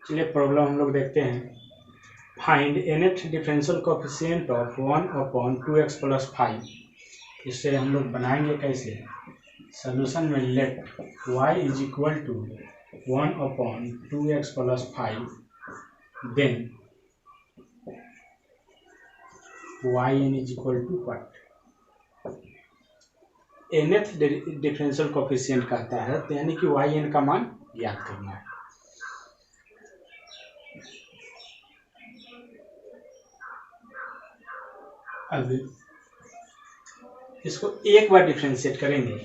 चलिए प्रॉब्लम हम लोग देखते हैं। Find nth differential coefficient of 1/2x + 5। इससे हम लोग बनाएंगे कैसे? सोल्यूशन में let y = 1/2x + 5, then yn = what? nth differential coefficient कहता है तो यानी कि yn का मान ज्ञात करना है। अब इसको एक बार डिफरेंशिएट करेंगे।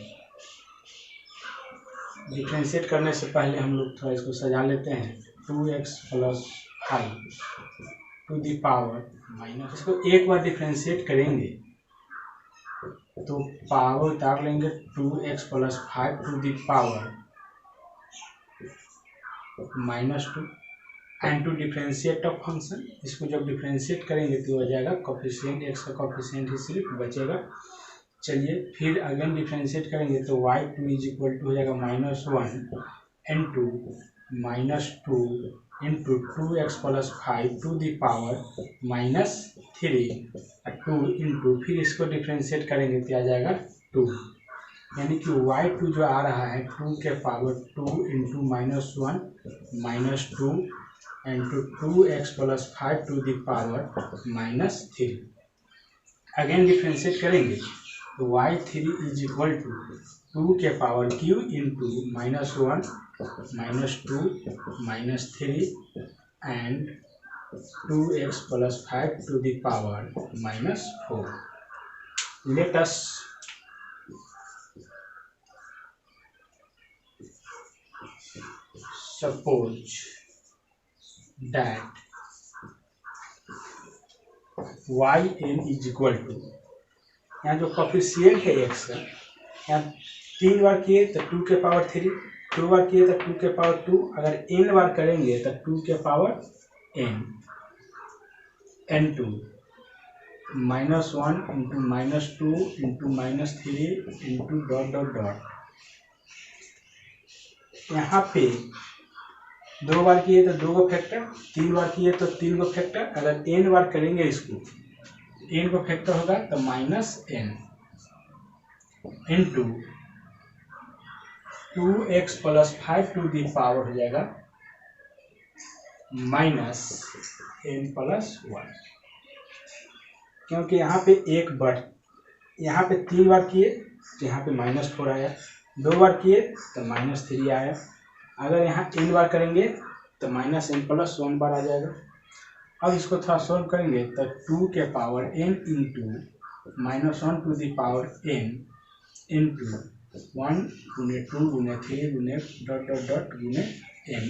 डिफरेंशिएट करने से पहले हम लोग थोड़ा इसको सजा लेते हैं। 2x + 5 to the power minus, इसको एक बार डिफरेंशिएट करेंगे तो पावर उतार लेंगे 2x + 5 to the power -2 and to differentiate of function. इसको जब डिफरेंशिएट करेंगे तो हो जाएगा कोएफिशिएंट, x का कोएफिशिएंट ही सिर्फ बचेगा। चलिए फिर अगेन डिफरेंशिएट करेंगे तो y2 हो जाएगा -1 into -2 into 2x + 5 to the power -3 2 into, फिर इसको डिफरेंशिएट करेंगे तो आ जाएगा 2, यानी कि y2 जो आ रहा है 2 के power 2 into -1 -2 into 2x + 5 to the power -3। Again differentiate करेंगे तो y3 = 2 के power q into -1 -2 -3 and 2x + 5 to the power -4। Let us suppose that yn = यहाँ जो कोएफिशिएंट है x का, यहाँ 3 बार किए तो 2 के पावर 3, 2 बार किए तो 2 के पावर 2, अगर n बार करेंगे तो 2 के power n n2 -1 into -2 into -3 into dot dot dot. यहाँ पे 2 बार किए तो 2 को फैक्टर, 3 बार किए तो 3 को फैक्टर, अगर n बार करेंगे इसको n को फैक्टर होगा तो -n into 2x + 5 to the power हो जाएगा -n + 1, क्योंकि यहाँ पे एक बढ़, यहाँ पे 3 बार किए तो यहाँ पे -4 आया, 2 बार किए तो -3 आया, अगर यहाँ n बार करेंगे तो -n + 1 बार आ जाएगा। अब इसको थोड़ा सॉल्व करेंगे तो 2 के power n into -1 to the power n into 1 × 2 × 3 × dot dot dot × n,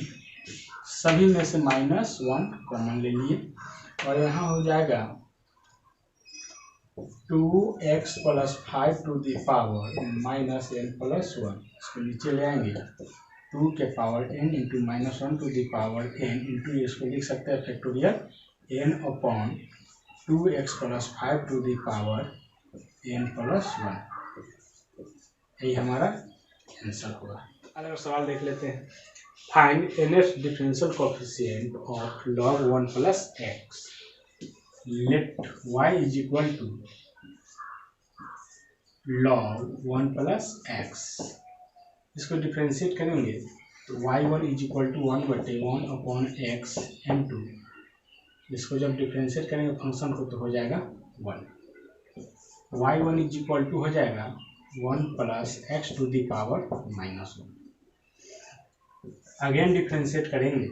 सभी में से -1 कॉमन ले लिए और यहाँ हो जाएगा 2x + 5 to the power -n + 1। इसको नीचे ले आएंगे 2 के power n into -1 to the power n into, इसको लिख सकते हैं factorial n/2x + 5 to the power n + 1। यही हमारा आंसर होगा। अगला सवाल देख लेते हैं। Find nth differential coefficient of log 1 + x। Let y = log 1 + x। इसको डिफरेंशिएट करेंगे तो y1 = 1/1/x n2, इसको जब डिफरेंशिएट करेंगे फंक्शन को तो हो जाएगा 1। y1 = हो जाएगा 1 + x to the power -1। Again differentiate करेंगे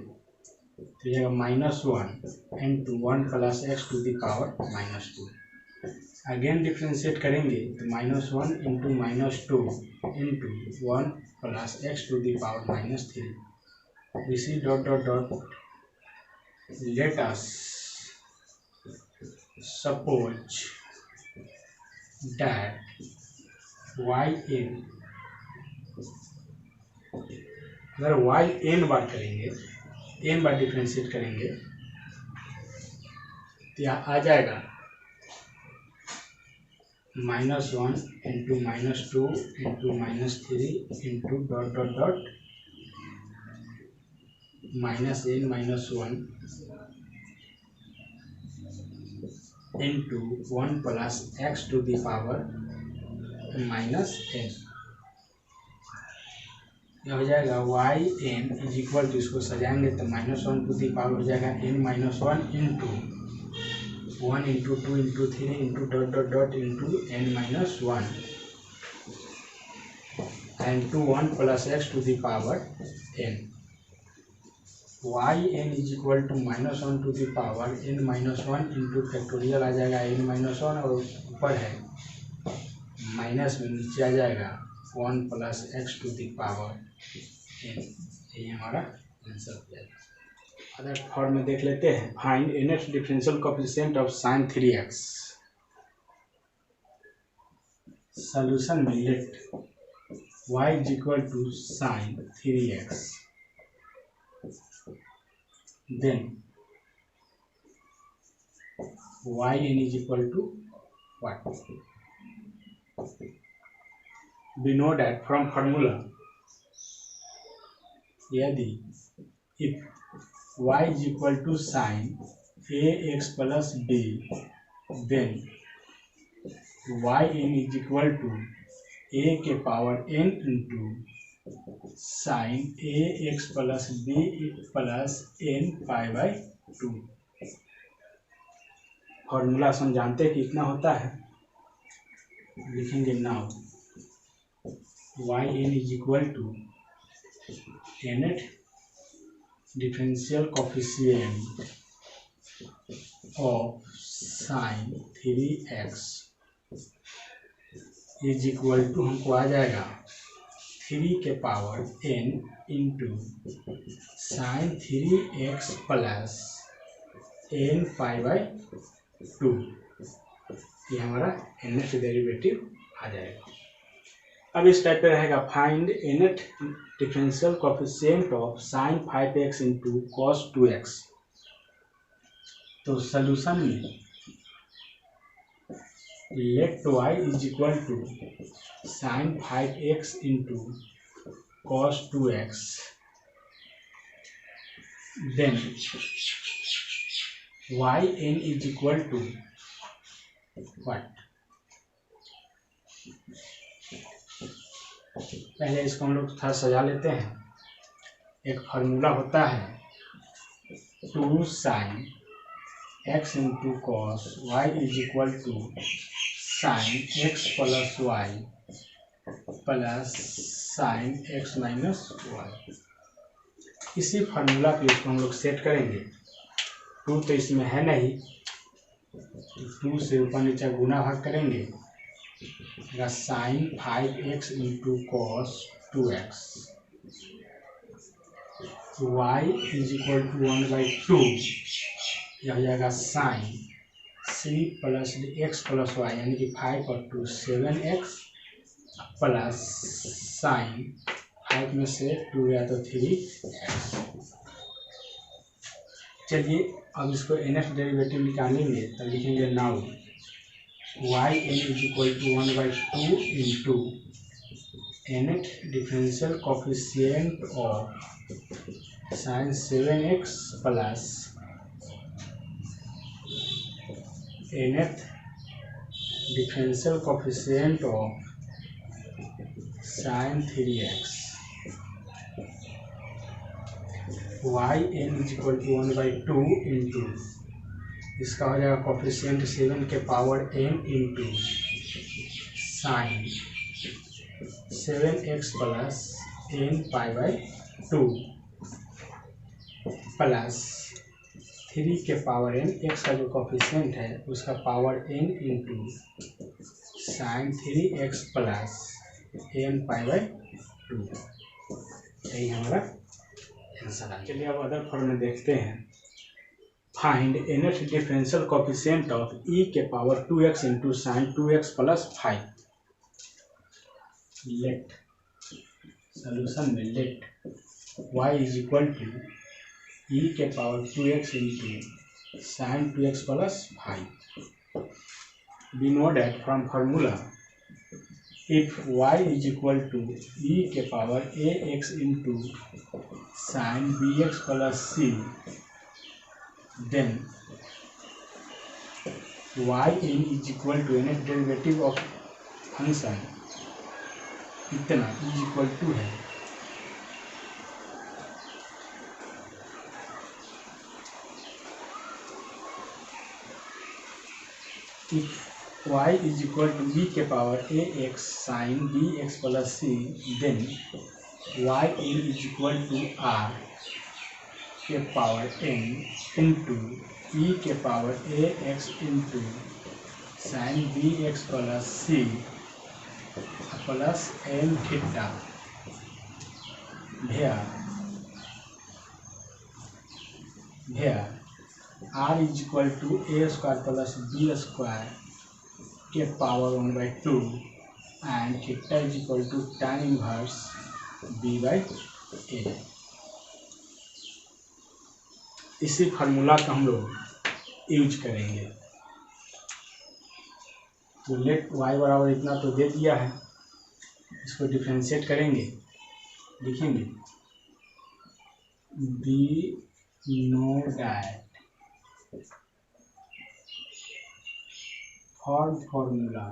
तो जाएगा -1 into 1 + x to the power -2। Again differentiate करेंगे तो -1 into -2 into 1 + x to the power -3। इसी dot dot dot. Let us suppose that yn, अगर yn बार करेंगे, n बार डिफरेंशिएट करेंगे तो यहाँ आ जाएगा -1 into -2 into -3 into dot dot dot minus n minus 1 into 1 plus x to the power minus n। यह हो जाएगा y n is equal to, इसको सजाएंगे तो माइनस 1 टू दी पावर हो जाएगा n minus 1 into 1 into 2 into 3 into dot dot dot into n minus 1 and to 1 plus x to the power n। Y n is equal to minus 1 to the power n minus 1 into factorial आ जाएगा n minus 1 और ऊपर है minus में नीचे आ जाएगा 1 plus x to the power n। यही हमारा आंसर हो जाएगा। अदर फॉर्म में देख लेते हैं। Find nth differential coefficient of sin 3x। Solution में let y is equal to sin 3x, then yn is equal to what? We know that from formula, यदि if y is equal to sin ax plus b, then yn is equal to a के power n into sin ax plus b plus n pi by 2। Formula हम जानते हैं कि कितना होता है, लिखेंगे now yn is equal to nth differential coefficient of sin 3x is equal to, हमको आ जाएगा 3 के power n into sin 3x plus n pi by 2। ये हमारा nth डेरिवेटिव आ जाएगा। अब इस टाइप पे रहेगा find nth differential coefficient of sin 5x into cos 2x। तो सॉल्यूशन में let y is equal to sin 5x into cos 2x, then yn is equal to what? पहले इसको हम लोग थोड़ा सजा लेते हैं। एक फार्मूला होता है 2 sin x into cos y is equal to sin x plus y plus sin x minus y। इसी फार्मूला पे इसको हम लोग सेट करेंगे। 2 तो इसमें है नहीं, 2 से ऊपर नीचे गुना भाग करेंगे, sin 5x into cos 2x, y is equal to 1/2, यह हो जाएगा sin c plus x plus y, यानी कि 5 और 2 7x प्लस sin 5 में से 2 गया तो 3x। चलिए अब इसको nth डेरिवेटिव निकालेंगे तो लिखेंगे now yn is equal to 1/2 into nth differential coefficient of sin 7x plus nth differential coefficient of sin 3x। yn is equal to 1/2 into, इसका हो जाएगा कोफिशिएंट 7 के power n into sine 7x plus n pi by 2 plus 3 के power n, x का जो coefficient है उसका power n into sign 3x plus n pi by 2। यही हमारा आंसर है। चलिए अब अदर फॉर्म में देखते हैं। Find nth differential coefficient of e के power 2x into sine 2x plus 5। Let solution में let y is equal to e के power 2x into sine 2x plus 5। We know that from formula if y is equal to e के power ax into sin bx plus c, then yn is equal to nth derivative of function इतना is equal to है if y is equal to b के power ax sin bx plus c, then yn is equal to r के power n into e के power ax into sin bx plus c plus n theta where r is equal to a square plus b square के power 1/2 and theta is equal to tan inverse b/a। इसी formula का हम लोग use करेंगे। तो late y बराबर इतना तो दे दिया है, इसको डिफ्रेंशिएट करेंगे, लिखेंगे be know that formula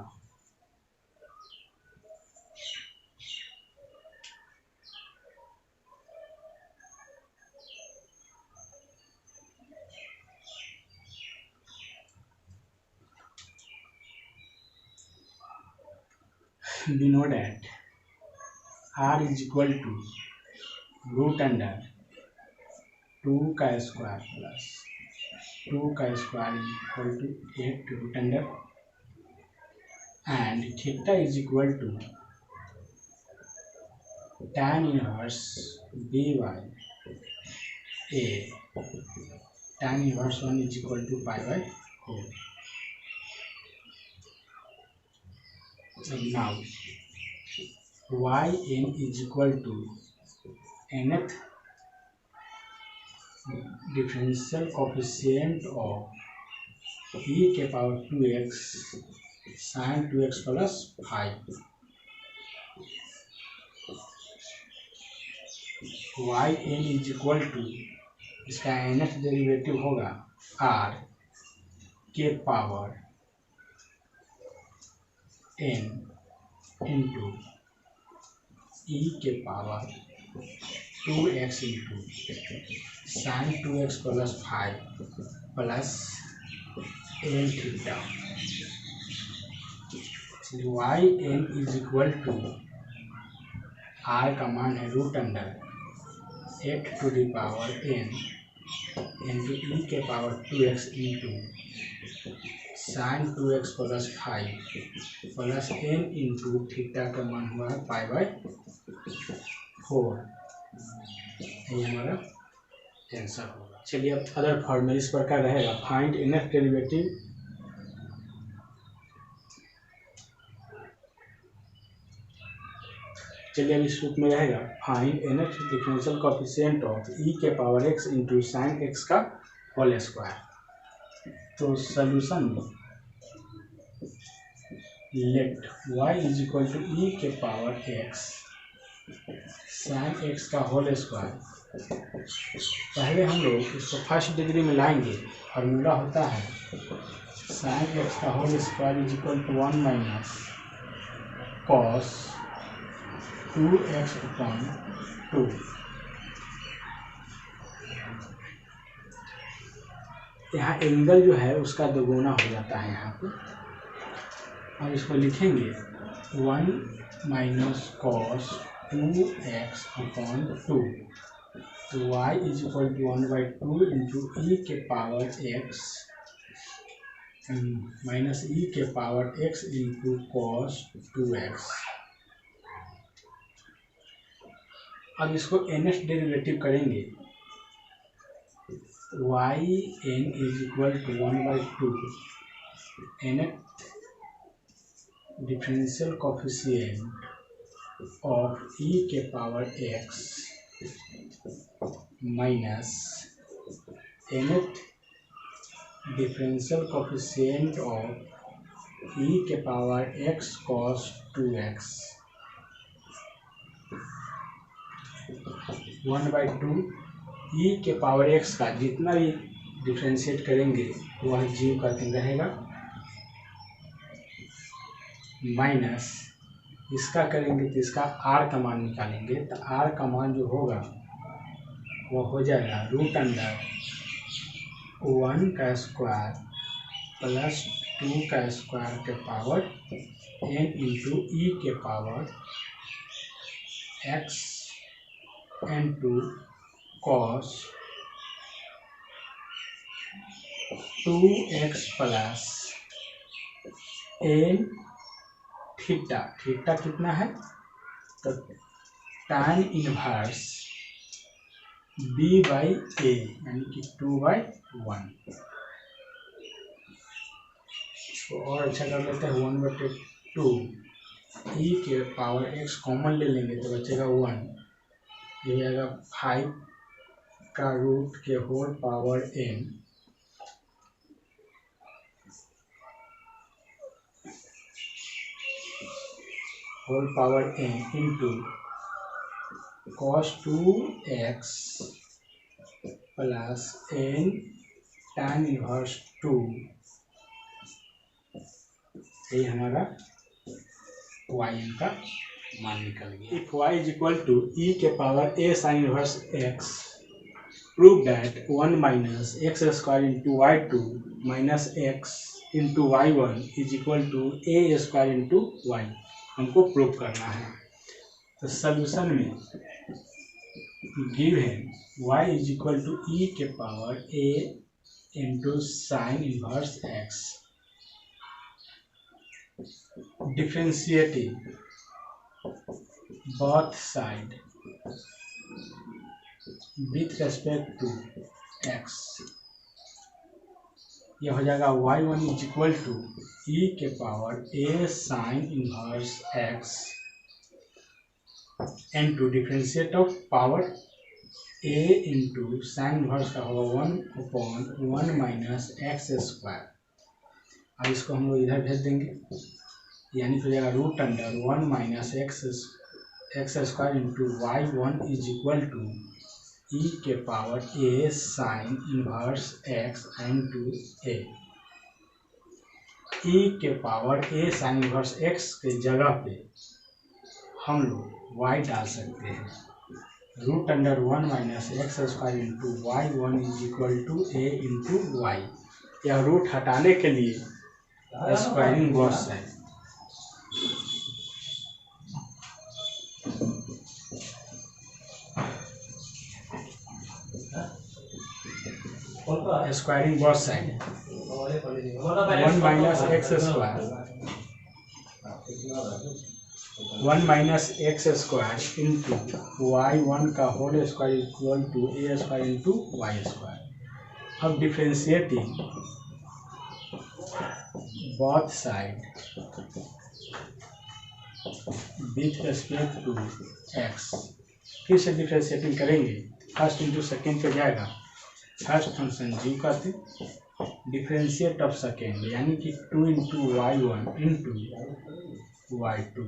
we know that r is equal to root under 2 का स्क्वायर प्लस 2 का square is equal to 8 root under and theta is equal to tan inverse b by a, tan inverse 1 is equal to pi by 4. And now yn is equal to nth differential coefficient of e के power 2x sin 2x plus 5, yn is equal to इसका nth derivative होगा r के power n into e के power 2x into sin 2x plus 5 plus n theta. yn is equal to r का मान है root under 8 to the power n into e के power 2x into sin 2x plus 5 plus n into theta का मान हुआ है pi by 4। ये हमारा आंसर होगा। चलिए अब अदर फॉर्मूला इस प्रकार रहेगा, फाइंड nth डेरिवेटिव चलिए अब इस रूप में रहेगा find nth differential coefficient of e के power x into sine x का होल स्क्वायर। तो solution let y is equal to e के पावर x साइन x का होल स्क्वायर। पहले हम लोग इसको फर्स्ट डिग्री में लाएंगे। फार्मूला होता है साइन x का whole square is equal to 1 minus cos 2x upon 2। यहाँ एंगल जो है उसका दोगुना हो जाता है यहाँ पे। अब इसको लिखेंगे 1 माइनस कॉस 2x अपॉन 2। तो y is equal to 1/2 into e के पावर x माइनस ई के power x into cos 2x। अब इसको nth डेरिवेटिव करेंगे yn is equal to 1/2 nth differential coefficient of e के power x minus nth differential coefficient of e के power x cos 2x। 1/2 e के power x का जितना भी differentiate करेंगे वह जीव का चिन्ह रहेगा, माइनस इसका करेंगे तो इसका आर का मान निकालेंगे, तो आर का मान जो होगा वो हो जाएगा √1 का स्क्वायर प्लस 2 का स्क्वायर के पावर n इंटू ई के power x into cos 2x plus n theta, theta कितना है तो tan इनवर्स b/a यानी कि 2/1। इसको और अच्छा कर लेते हैं, 1/2 ई के पावर x कॉमन ले लेंगे तो बचेगा 1, ये आएगा 5 का रूट के whole power n whole power n into cos 2x plus n tan inverse 2, ये हमारा yn का मान निकल गया। If y is equal to e के power a sin inverse x, prove that 1 minus x square into y2 minus x into y1 is equal to a square into y, हमको prove करना है। तो solution में given y is equal to e के power a into sine inverse x, differentiating both side with respect to x, यह हो जाएगा y1 is equal to e के power a sine inverse x into differentiate of power a into sine inverse का होगा 1/1 minus x square. अब इसको हम लोग इधर भेज देंगे, यानी हो जाएगा √1 minus x square into y1 is equal to e के power a sine inverse x into a। E के power a sine inverse x के जगह पे हम लोग y डाल सकते हैं, √1 minus x square into y1 is equal to a into y। यह रूट हटाने के लिए squaring both side, squaring both side 1 minus x square into y1 का whole square equal to a square into y square. अब differentiating both side with respect to x, फिर से differentiating करेंगे, first into second पे जाएगा, first function जीव का थे, डिफ्रेंशिएट ऑफ सेकेंड यानी कि 2 into y1 into y2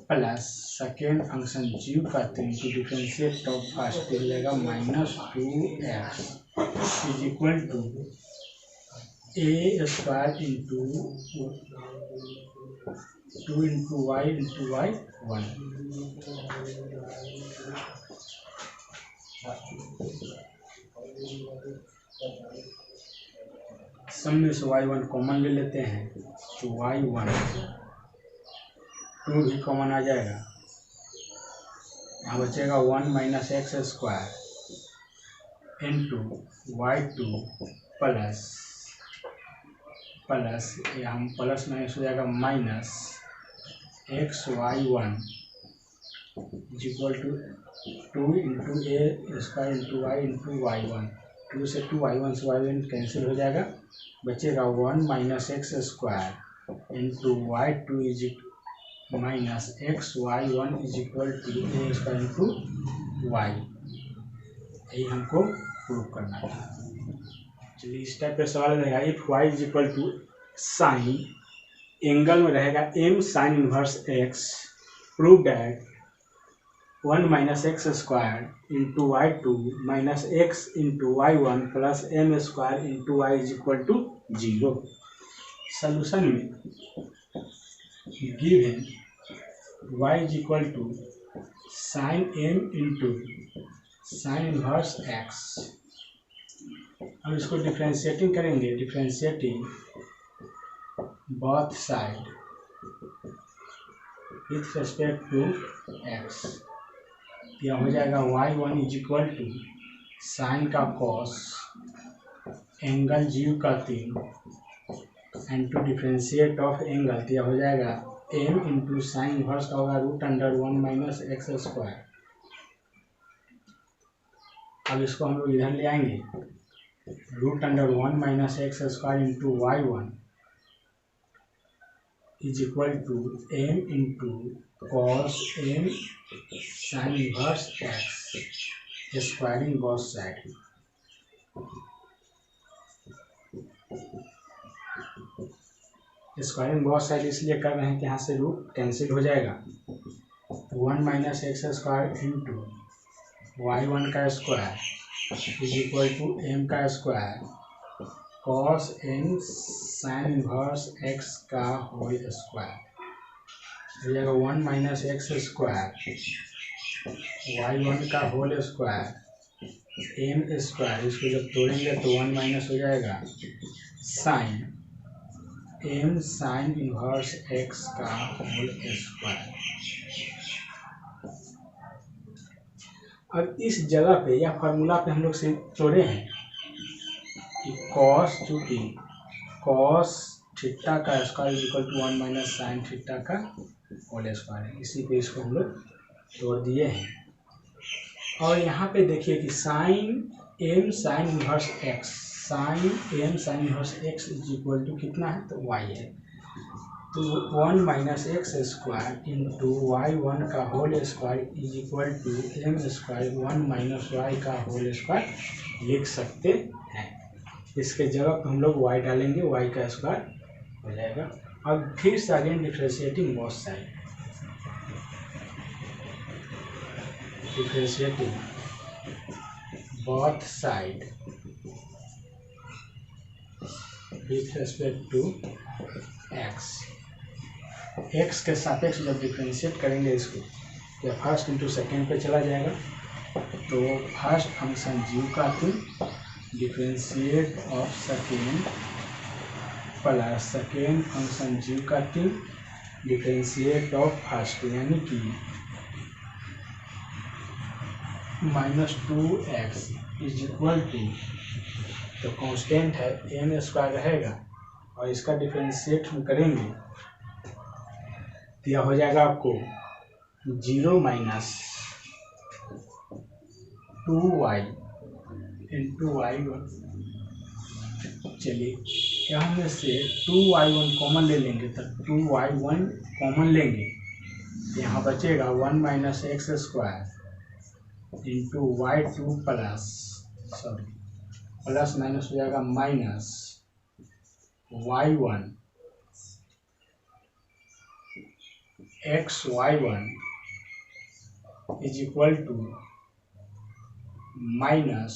plus second function जीव का थे इंटू डिफ्रेंशिएट ऑफ फर्स्ट मिलेगा -2x is equal to a square into 2 into y into y1। सम में से y1 कॉमन ले लेते हैं तो y1 2 भी कॉमन आ जाएगा, यहाँ बचेगा 1 minus x square into y2 plus यहाँ प्लस माइनस हो जाएगा minus xy1 is equal to 2 into a square into y into y1। 2 से 2 y1 से y1 कैंसिल हो जाएगा, बचेगा 1 minus x square into y2 is minus xy1 is equal to a square into y। यही हमको prove करना था। चलिए इस टाइप का सवाल रहेगा, if y is equal to sine angle में रहेगा m sine inverse x, prove that 1 minus x square into y two minus x into y one plus m square into y is equal to 0। Solution में given y is equal to sine m into sine inverse x। अब इसको differentiating करेंगे, differentiating both side with respect to x। यह हो जाएगा y1 is equal to sine का cos angle जीव का 3 and to differentiate of angle तो यह हो जाएगा m इंटू साइन इनवर्स का होगा √1 माइनस एक्स स्क्वायर। अब इसको हम लोग इधर ले आएंगे, √1 minus x square into y1 is equal to m into cos m sine inverse x squaring both side. Squaring both side इसलिए कर रहे हैं कि यहाँ से रूट कैंसिल हो जाएगा। 1 minus x square into y1 का square is equal to m का square cos m sine inverse x का होल स्क्वायर हो जाएगा 1 माइनस एक्स स्क्वायर y1 का होल स्क्वायर m स्क्वायर। इसको जब तोड़ेंगे तो 1 माइनस हो जाएगा sine m sine inverse x का होल स्क्वायर। अब इस जगह पे या फार्मूला पे हम लोग से तोड़े हैं कि कॉस, चूँकि कॉस थीटा का square is equal to 1 minus sine theta का होल स्क्वायर है, इसी पे इसको हम लोग तोड़ दिए हैं। और यहाँ पे देखिए कि sine m sine inverse x, sine m sine inverse x is equal to कितना है तो y है, तो 1 minus x square into y1 का whole square is equal to m square 1 minus y का होल स्क्वायर लिख सकते हैं। इसके जगह पर हम लोग y डालेंगे, y का स्क्वायर हो जाएगा। अब फिर से again differentiating both side, differentiating both side with respect to x के सापेक्ष जब डिफ्रेंशिएट करेंगे इसको तो फर्स्ट इंटू सेकेंड पे चला जाएगा। तो फर्स्ट फंक्शन जीव का 2 differentiate of second plus second function जीव का 3 डिफ्रेंशिएट ऑफ फर्स्ट, यानी कि -2x इज इक्वल टू, तो कांस्टेंट है m स्क्वायर रहेगा और इसका डिफ्रेंशिएट हम करेंगे तो यह हो जाएगा आपको 0 माइनस 2y इंटू y1। चलिए यहाँ में से 2y1 कॉमन ले लेंगे तो 2y1 कॉमन लेंगे, यहाँ बचेगा 1 minus x square into y2 plus minus हो जाएगा minus y1 x y1 is equal to minus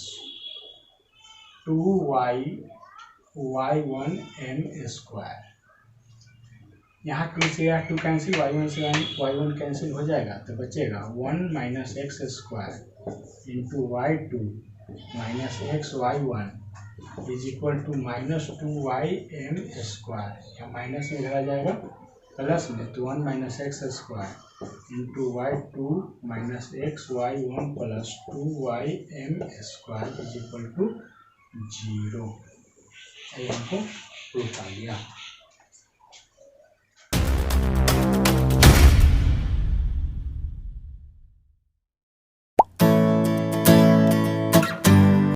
2y y1 m square. यहाँ 2 से 2 कैंसिल, y1 से y1 कैंसिल हो जाएगा तो बचेगा 1 minus x square into y2 minus x y1 is equal to minus 2y m square. यहाँ minus में इधर आ जाएगा प्लस में, तो 1 minus x square into y2 minus x y1 plus 2y m square is equal to 0। हमको proof आ गया।